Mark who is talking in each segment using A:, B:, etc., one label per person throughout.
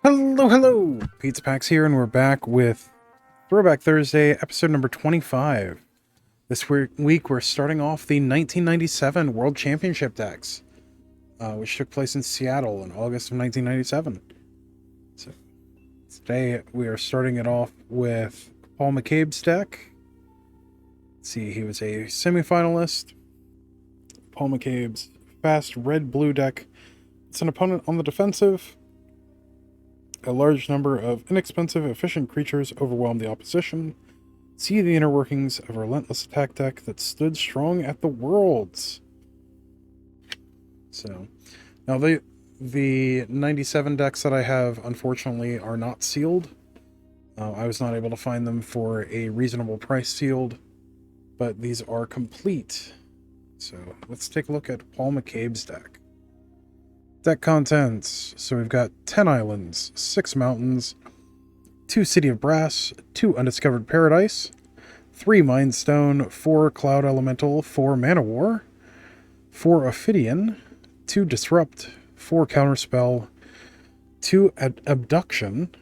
A: Hello, hello! Pizza Packs here, and we're back with Throwback Thursday, episode number 25. This week, we're starting off the 1997 World Championship decks, which took place in Seattle in August of 1997. So, today, we are starting it off with Paul McCabe's deck. Let's see, he was a semifinalist. Paul McCabe's fast red-blue deck. It's an opponent on the defensive. A large number of inexpensive, efficient creatures overwhelmed the opposition. See the inner workings of a relentless attack deck that stood strong at the Worlds. So, now the 97 decks that I have, unfortunately, are not sealed. I was not able to find them for a reasonable price sealed, but these are complete. So, let's take a look at Paul McCabe's deck. Deck contents. So we've got 10 islands, 6 mountains, 2 City of Brass, 2 Undiscovered Paradise, 3 Mind Stone, 4 Cloud Elemental, 4 Mana War, 4 Ophidian, 2 Disrupt, 4 Counterspell, 2 Abduction,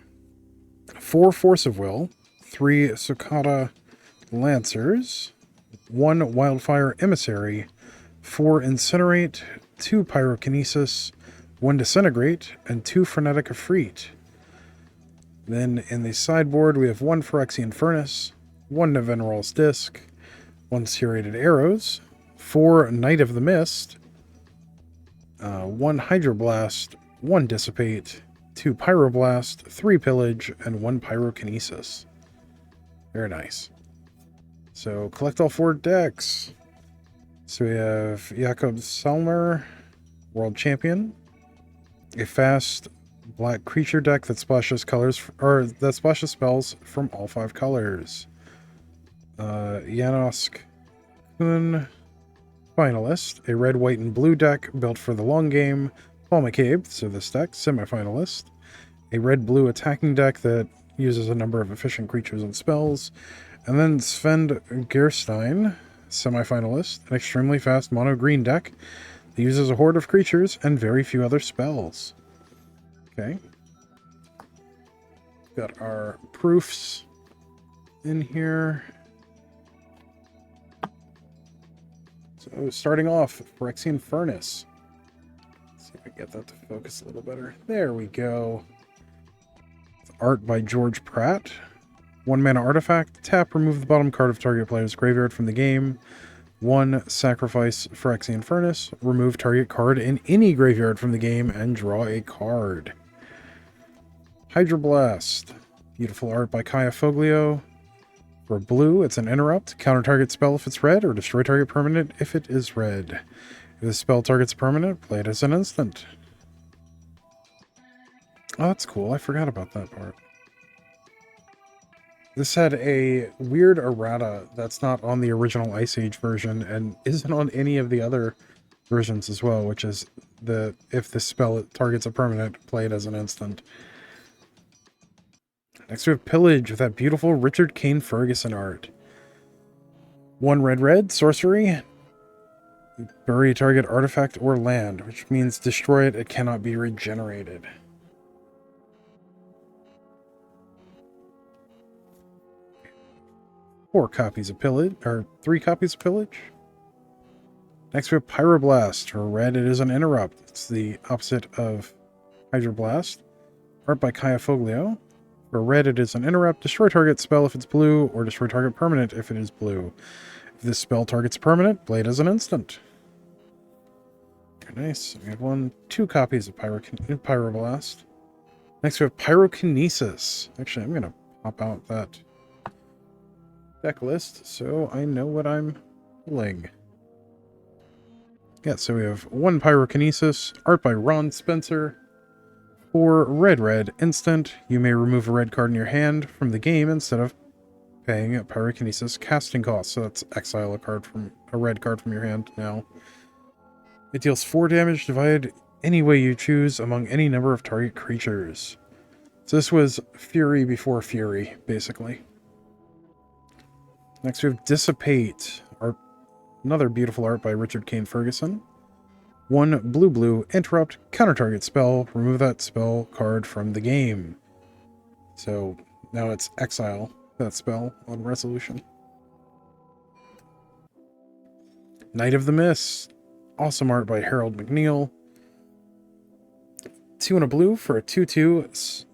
A: 4 Force of Will, 3 Cicada Lancers, 1 Wildfire Emissary, 4 Incinerate, 2 Pyrokinesis, 1 Disintegrate, and 2 Frenetic Efreet. Then in the sideboard, we have 1 Phyrexian Furnace, 1 Nevinyrral's Disc, 1 Serrated Arrows, 4 Knight of the Mist, 1 Hydroblast, 1 Dissipate, 2 Pyroblast, 3 Pillage, and 1 Pyrokinesis. Very nice. So collect all 4 decks. So we have Jakob Salmer, World Champion, a fast black creature deck that splashes spells from all 5 colors. Janos Kuhn, Finalist, a red, white, and blue deck built for the long game. Paul McCabe, so this deck, Semifinalist, a red-blue attacking deck that uses a number of efficient creatures and spells. And then Sven Gerstein, Semifinalist, an extremely fast mono-green deck that uses a horde of creatures and very few other spells. Okay. Got our proofs in here. So starting off, Phyrexian Furnace. Let's see if I can get that to focus a little better. There we go. Art by George Pratt. 1 mana artifact. Tap, remove the bottom card of target player's graveyard from the game. 1 sacrifice Phyrexian Furnace. Remove target card in any graveyard from the game and draw a card. Hydroblast. Beautiful art by Kaya Foglio. For blue, it's an interrupt. Counter target spell if it's red, or destroy target permanent if it is red. If the spell targets a permanent, play it as an instant. Oh, that's cool. I forgot about that part. This had a weird errata that's not on the original Ice Age version and isn't on any of the other versions as well, which is if the spell targets a permanent, play it as an instant. Next we have Pillage with that beautiful Richard Kane Ferguson art. 1 red, sorcery. Bury target artifact or land, which means destroy it, it cannot be regenerated. Four copies of Pillage, or 3 copies of Pillage. Next we have Pyroblast. For red, it is an interrupt. It's the opposite of Hydroblast. Art by Kaya Foglio. For red, it is an interrupt. Destroy target spell if it's blue, or destroy target permanent if it is blue. If this spell targets permanent, play it as an instant. Very nice. We have 2 copies of Pyroblast. Next we have Pyrokinesis. Actually, I'm going to pop out that deck list so I know what I'm pulling. Yeah, so we have 1 Pyrokinesis, art by Ron Spencer. For red, instant, you may remove a red card in your hand from the game instead of paying a Pyrokinesis casting cost. So that's exile a red card from your hand now. It deals 4 damage divided any way you choose among any number of target creatures. So this was Fury before Fury, basically. Next we have Dissipate, another beautiful art by Richard Kane Ferguson. 1 blue, interrupt, counter target spell, remove that spell card from the game. So now it's exile that spell on resolution. Knight of the Mist. Awesome art by Harold McNeil. 2 and a blue for a 2/2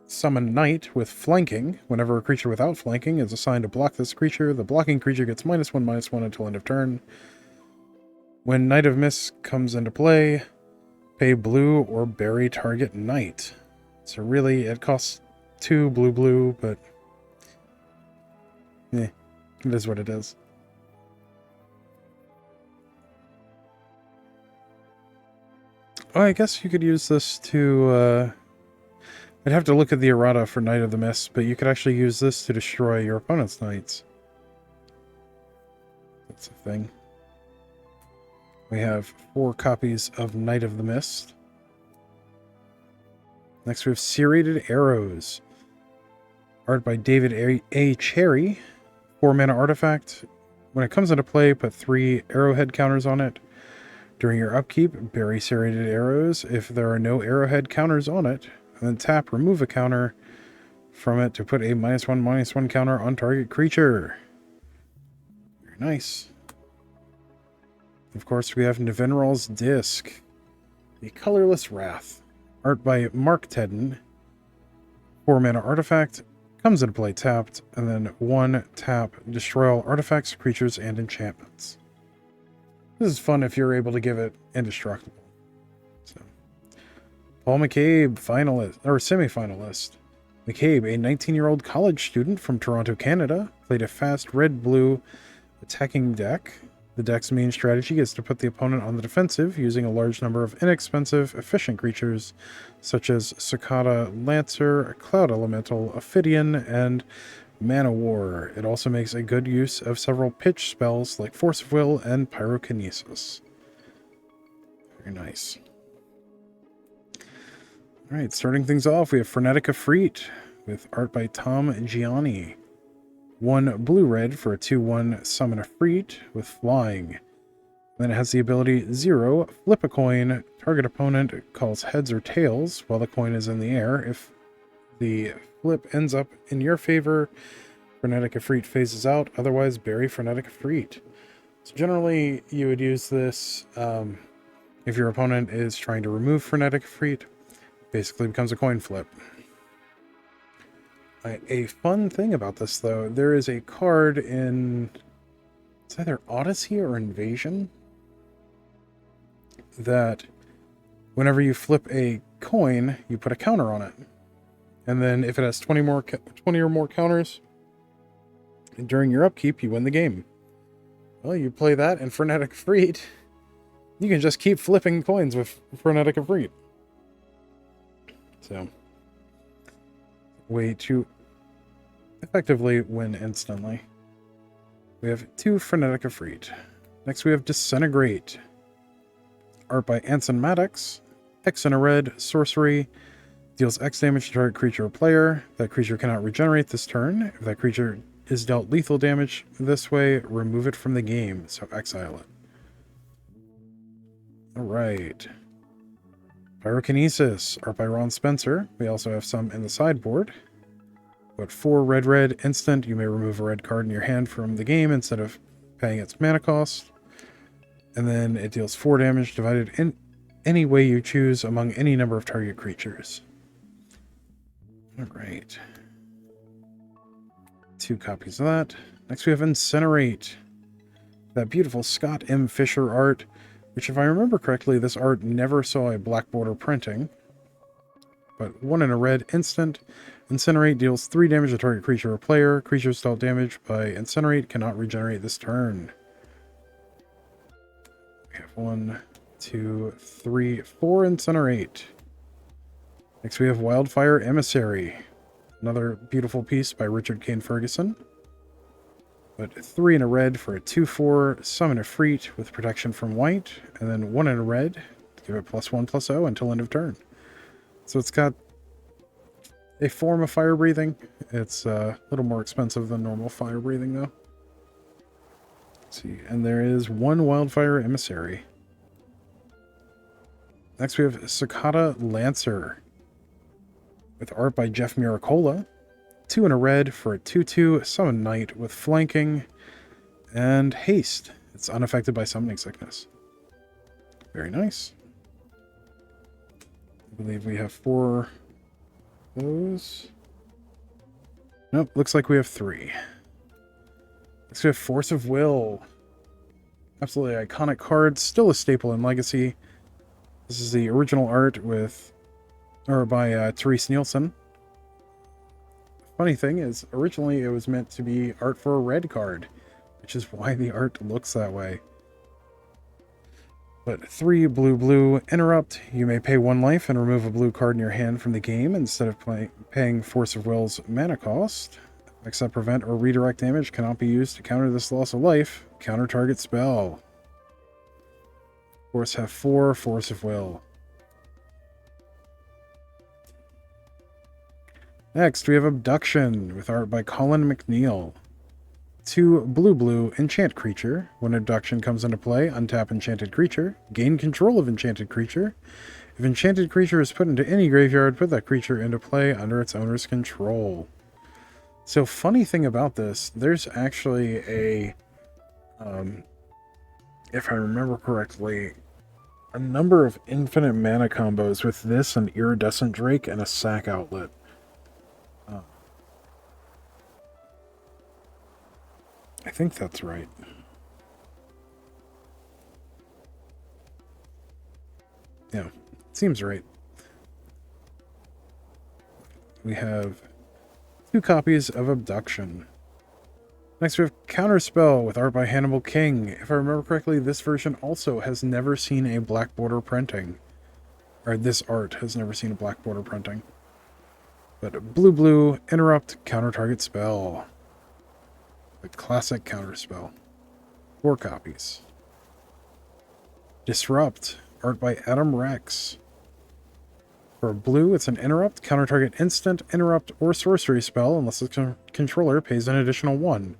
A: summon Knight with flanking. Whenever a creature without flanking is assigned to block this creature, the blocking creature gets -1/-1 until end of turn. When Knight of Mist comes into play, pay blue or bury target Knight. So really, it costs 2 blue, but it is what it is. Oh, I guess you could use this to, I'd have to look at the errata for Knight of the Mist, but you could actually use this to destroy your opponent's knights. That's a thing. We have 4 copies of Knight of the Mist. Next we have Serrated Arrows. Art by David A. Cherry. 4 mana artifact. When it comes into play, put 3 arrowhead counters on it. During your upkeep, bury Serrated Arrows if there are no arrowhead counters on it. And then tap, remove a counter from it to put a -1/-1 counter on target creature. Very nice. Of course, we have Nevinral's Disc. The Colorless Wrath. Art by Mark Tedden. 4 mana artifact. Comes into play tapped. And then 1 tap, destroy all artifacts, creatures, and enchantments. This is fun if you're able to give it indestructible. So, Paul McCabe, finalist or semi-finalist. McCabe, a 19-year-old college student from Toronto, Canada, played a fast red-blue attacking deck. The deck's main strategy is to put the opponent on the defensive using a large number of inexpensive, efficient creatures such as Cicada Lancer, Cloud Elemental, Ophidian, and Mana War. It also makes a good use of several pitch spells like Force of Will and Pyrokinesis. Very nice. Alright, starting things off, we have Frenetic Efreet with art by Tom Gianni. 1 blue-red for a 2/1 summon Efreet with flying. Then it has the ability 0, flip a coin, target opponent calls heads or tails while the coin is in the air. If the flip ends up in your favor, Frenetic Efreet phases out, otherwise bury Frenetic Efreet. So generally you would use this if your opponent is trying to remove Frenetic Efreet. Basically becomes a coin flip. A fun thing about this though, there is a card in, it's either Odyssey or Invasion, that whenever you flip a coin, you put a counter on it. And then if it has 20 or more counters during your upkeep, you win the game. Well, you play that and Frenetic Efreet, you can just keep flipping coins with Frenetic Efreet. So, way to effectively win instantly. We have 2 Frenetic Efreet. Next we have Disintegrate. Art by Anson Maddox. X and a red, sorcery. Deals X damage to target creature or player. That creature cannot regenerate this turn. If that creature is dealt lethal damage this way, remove it from the game, so exile it. Alright. Pyrokinesis, art by Ron Spencer. We also have some in the sideboard. But 4 red instant, you may remove a red card in your hand from the game instead of paying its mana cost. And then it deals 4 damage divided in any way you choose among any number of target creatures. Alright. 2 copies of that. Next we have Incinerate. That beautiful Scott M. Fisher art, which if I remember correctly, this art never saw a black border printing. But 1 and a red instant. Incinerate deals 3 damage to target creature or player. Creatures dealt damage by Incinerate cannot regenerate this turn. We have 1, 2, 3, 4 Incinerate. Next we have Wildfire Emissary. Another beautiful piece by Richard Kane Ferguson. But 3 and a red for a 2/4 summon Efreet with protection from white. And then 1 and a red to give it +1/+0 until end of turn. So it's got a form of fire breathing. It's a little more expensive than normal fire breathing though. Let's see, and there is 1 Wildfire Emissary. Next we have Cicada Lancer with art by Jeff Miracola. 2 and a red for a 2/2 Summon Knight with flanking and haste. It's unaffected by summoning sickness. Very nice. I believe we have 4 of those. Nope, looks like we have 3. Next we have Force of Will. Absolutely iconic card, still a staple in Legacy. This is the original art by Therese Nielsen. Funny thing is, originally it was meant to be art for a red card, which is why the art looks that way. But 3 blue, interrupt. You may pay 1 life and remove a blue card in your hand from the game instead of paying Force of Will's mana cost. Except prevent or redirect damage cannot be used to counter this loss of life. Counter target spell. Of course, have 4 Force of Will. Next, we have Abduction with art by Colin McNeil. 2 blue, enchant creature. When Abduction comes into play, untap enchanted creature. Gain control of enchanted creature. If enchanted creature is put into any graveyard, put that creature into play under its owner's control. So, funny thing about this, there's actually a, if I remember correctly, a number of infinite mana combos with this, an Iridescent Drake, and a Sack Outlet. I think that's right. Yeah, seems right. We have 2 copies of Abduction. Next we have Counterspell with art by Hannibal King. If I remember correctly, this version also has never seen a black border printing. Or this art has never seen a black border printing. But blue, interrupt, counter target spell. The classic Counterspell. 4 copies. Disrupt, art by Adam Rex. For blue, it's an interrupt, counter target instant, interrupt, or sorcery spell unless the controller pays an additional 1.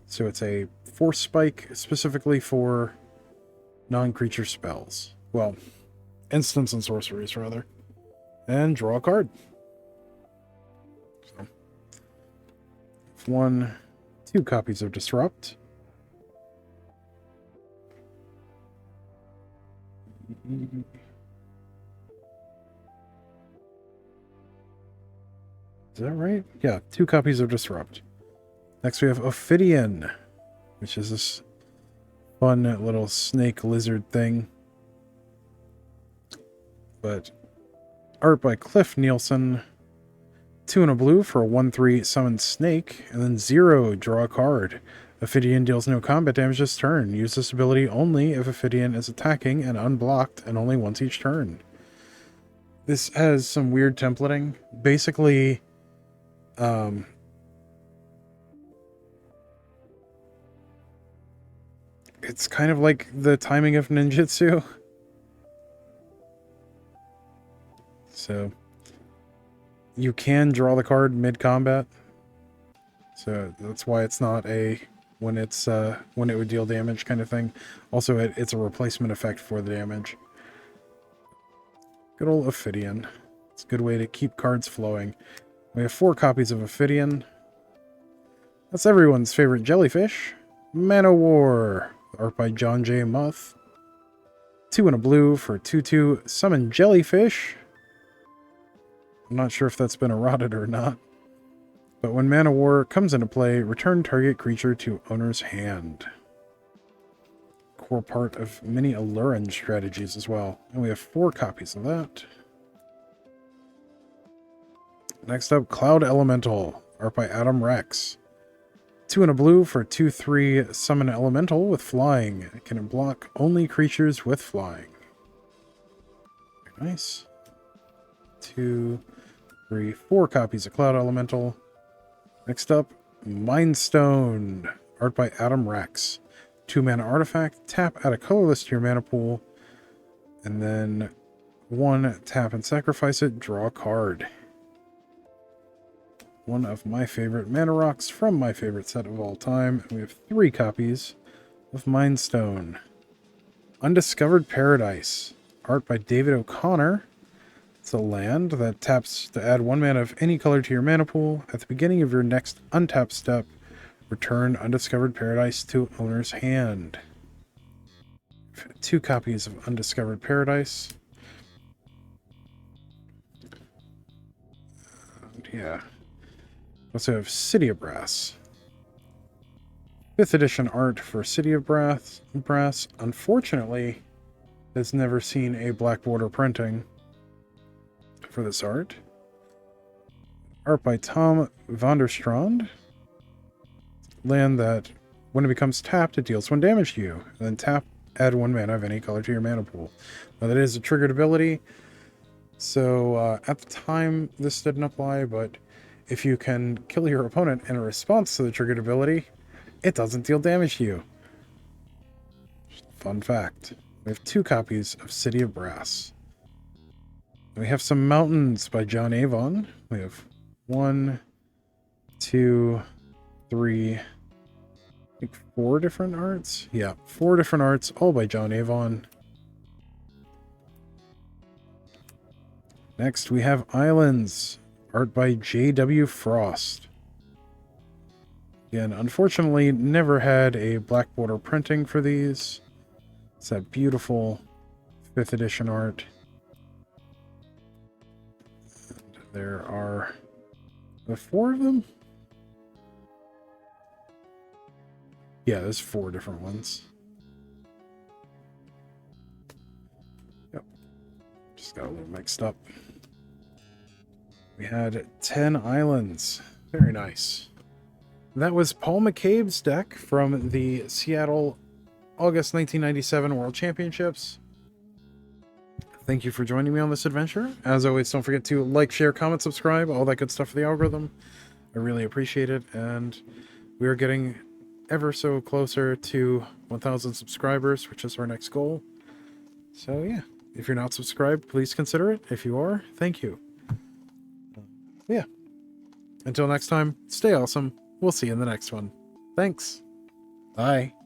A: So it's a force spike specifically for non-creature spells. Well, instants and sorceries, rather. And draw a card. So, 2 copies of Disrupt. Is that right? Yeah, 2 copies of Disrupt. Next we have Ophidian, which is this fun little snake lizard thing. But art by Cliff Nielsen. 2 and a blue for a 1/3 summon snake, and then 0, draw a card. Ophidian deals no combat damage this turn. Use this ability only if Ophidian is attacking and unblocked, and only once each turn. This has some weird templating. Basically, it's kind of like the timing of ninjutsu. So you can draw the card mid-combat. So that's why it's not a when it would deal damage kind of thing. Also, it's a replacement effect for the damage. Good old Ophidian. It's a good way to keep cards flowing. We have 4 copies of Ophidian. That's everyone's favorite jellyfish. Manowar, art by John J. Muth. 2 and a blue for 2/2 summon jellyfish. I'm not sure if that's been eroded or not. But when Manowar comes into play, return target creature to owner's hand. Core part of many Alluran strategies as well. And we have 4 copies of that. Next up, Cloud Elemental, art by Adam Rex. 2 and a blue for 2/3 summon elemental with flying. It can block only creatures with flying. Very nice. 2, 3, 4 copies of Cloud Elemental. Next up, Mind Stone, art by Adam Rex. 2 mana artifact, tap, add a colorless to your mana pool, and then 1 tap and sacrifice it, draw a card. One of my favorite mana rocks from my favorite set of all time. We have 3 copies of Mind Stone. Undiscovered Paradise, art by David O'Connor. It's a land that taps to add 1 mana of any color to your mana pool. At the beginning of your next untap step, return Undiscovered Paradise to owner's hand. 2 copies of Undiscovered Paradise. And yeah. Also have City of Brass. 5th edition art for City of Brass. Unfortunately, has never seen a black border printing for this art. Art by Tom Vanderstrand. Land that, when it becomes tapped, it deals 1 damage to you. And then tap, add 1 mana of any color to your mana pool. Now that is a triggered ability, so at the time this didn't apply, but if you can kill your opponent in a response to the triggered ability, it doesn't deal damage to you. Fun fact. We have 2 copies of City of Brass. We have some Mountains by John Avon. We have 1, 2, 3, I think 4 different arts. Yeah, 4 different arts, all by John Avon. Next, we have Islands, art by J.W. Frost. Again, unfortunately, never had a black border printing for these. It's that beautiful 5th edition art. And there are 4 of them? Yeah, there's 4 different ones. Yep. Just got a little mixed up. We had 10 islands. Very nice. That was Paul McCabe's deck from the Seattle August 1997 World Championships. Thank you for joining me on this adventure. As always, don't forget to like, share, comment, subscribe, all that good stuff for the algorithm. I really appreciate it, and we are getting ever so closer to 1,000 subscribers, which is our next goal. So yeah, if you're not subscribed, please consider it. If you are, thank you. Yeah. Until next time, stay awesome. We'll see you in the next one. Thanks. Bye.